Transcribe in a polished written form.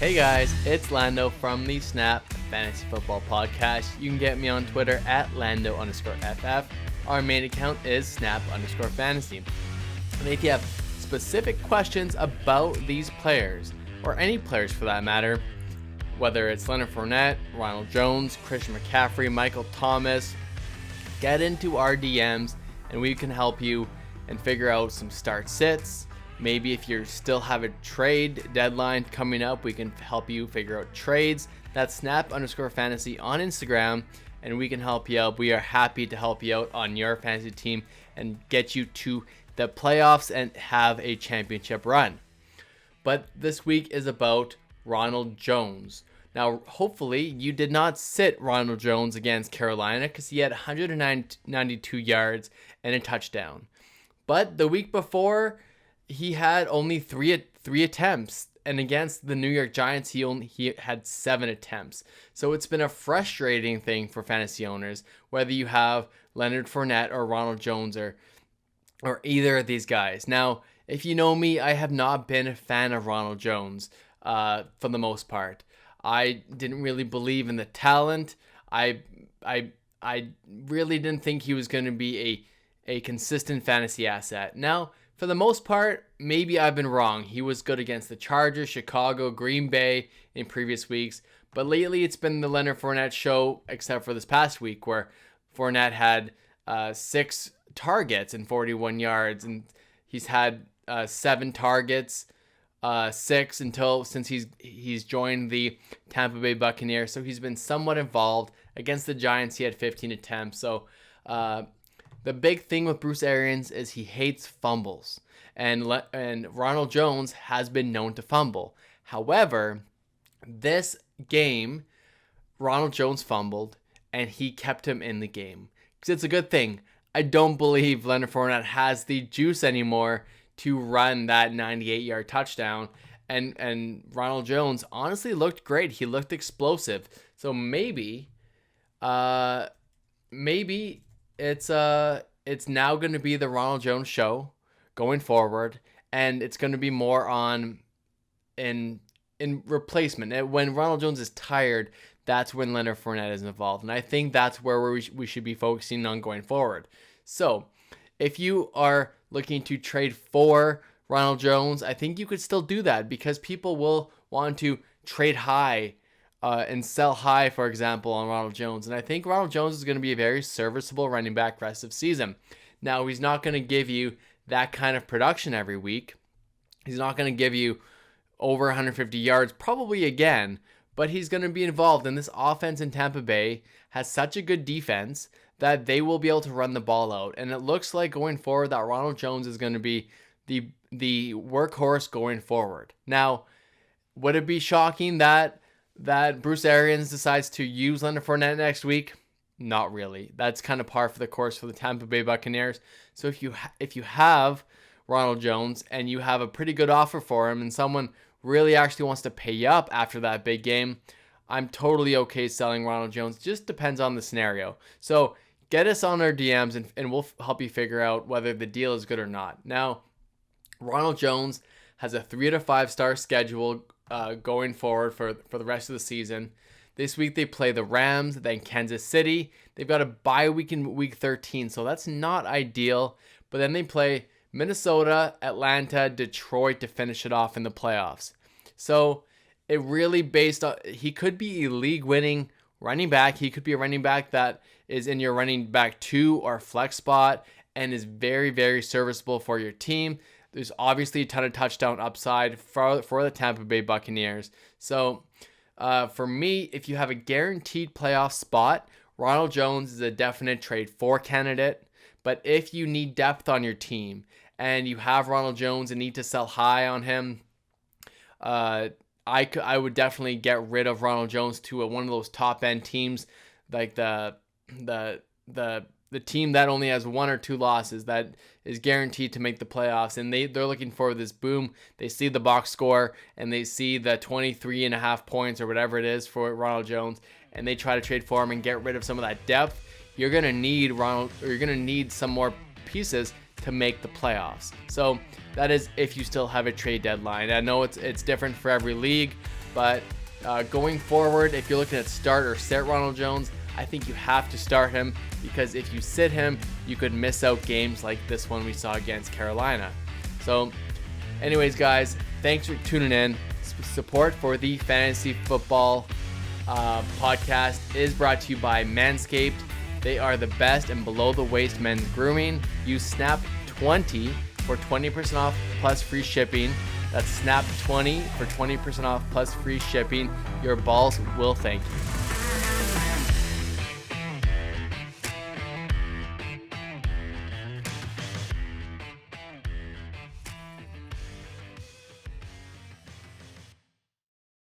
Hey guys, it's Lando from the Snap Fantasy Football Podcast. You can get me on Twitter at Lando_FF. Our main account is Snap_Fantasy. And if you have specific questions about these players, or any players for that matter, whether it's Leonard Fournette, Ronald Jones, Christian McCaffrey, Michael Thomas, get into our DMs and we can help you and figure out some start sits. Maybe if you still have a trade deadline coming up, we can help you figure out trades. That's Snap_Fantasy on Instagram, and we can help you out. We are happy to help you out on your fantasy team and get you to the playoffs and have a championship run. But this week is about Ronald Jones. Now, hopefully, you did not sit Ronald Jones against Carolina because he had 192 yards and a touchdown. But the week before, he had only three attempts, and against the New York Giants, he had 7 attempts. So it's been a frustrating thing for fantasy owners, whether you have Leonard Fournette or Ronald Jones or either of these guys. Now, if you know me, I have not been a fan of Ronald Jones for the most part. I didn't really believe in the talent. I really didn't think he was going to be a consistent fantasy asset. Now, for the most part, maybe I've been wrong. He was good against the Chargers, Chicago, Green Bay in previous weeks. But lately, it's been the Leonard Fournette show, except for this past week where Fournette had 6 targets and 41 yards. And he's had 7 targets, 6 since he's joined the Tampa Bay Buccaneers. So he's been somewhat involved. Against the Giants, he had 15 attempts. So the big thing with Bruce Arians is he hates fumbles, and Ronald Jones has been known to fumble. However, this game, Ronald Jones fumbled, and he kept him in the game because it's a good thing. I don't believe Leonard Fournette has the juice anymore to run that 98-yard touchdown, and Ronald Jones honestly looked great. He looked explosive. So maybe it's now going to be the Ronald Jones show going forward, and it's going to be more on in replacement. When Ronald Jones is tired, that's when Leonard Fournette is involved, and I think that's where we should be focusing on going forward. So if you are looking to trade for Ronald Jones, I think you could still do that because people will want to trade high and sell high, for example, on Ronald Jones. And I think Ronald Jones is going to be a very serviceable running back rest of season. Now, he's not going to give you that kind of production every week. He's not going to give you over 150 yards probably again, but he's going to be involved. And this offense in Tampa Bay has such a good defense that they will be able to run the ball out. And it looks like going forward that Ronald Jones is going to be the workhorse going forward. Now, would it be shocking that Bruce Arians decides to use Leonard Fournette next week? Not really. That's kind of par for the course for the Tampa Bay Buccaneers. So if you have Ronald Jones and you have a pretty good offer for him and someone really actually wants to pay you up after that big game, I'm totally okay selling Ronald Jones. Just depends on the scenario. So get us on our DMs and we'll help you figure out whether the deal is good or not. Now, Ronald Jones has a 3 to 5 star schedule going forward for the rest of the season. This week they play the Rams, then Kansas City. They've got a bye week in week 13, so that's not ideal. But then they play Minnesota, Atlanta, Detroit to finish it off in the playoffs. So it really based on, he could be a league-winning running back. He could be a running back that is in your running back 2 or flex spot and is very, very serviceable for your team. There's obviously a ton of touchdown upside for the Tampa Bay Buccaneers. So for me, if you have a guaranteed playoff spot, Ronald Jones is a definite trade for candidate. But if you need depth on your team and you have Ronald Jones and need to sell high on him, I would definitely get rid of Ronald Jones to one of those top end teams, like the team that only has 1 or 2 losses that is guaranteed to make the playoffs, and they're looking for this boom. They see the box score and they see the 23.5 points or whatever it is for Ronald Jones, and they try to trade for him and get rid of some of that depth. You're gonna need some more pieces to make the playoffs. So that is if you still have a trade deadline. I know it's different for every league, But going forward, if you're looking at start or sit Ronald Jones, I think you have to start him, because if you sit him, you could miss out games like this one we saw against Carolina. So anyways, guys, thanks for tuning in. Support for the Fantasy Football podcast is brought to you by Manscaped. They are the best in below the waist men's grooming. Use SNAP20 for 20% off plus free shipping. That's SNAP20 for 20% off plus free shipping. Your balls will thank you.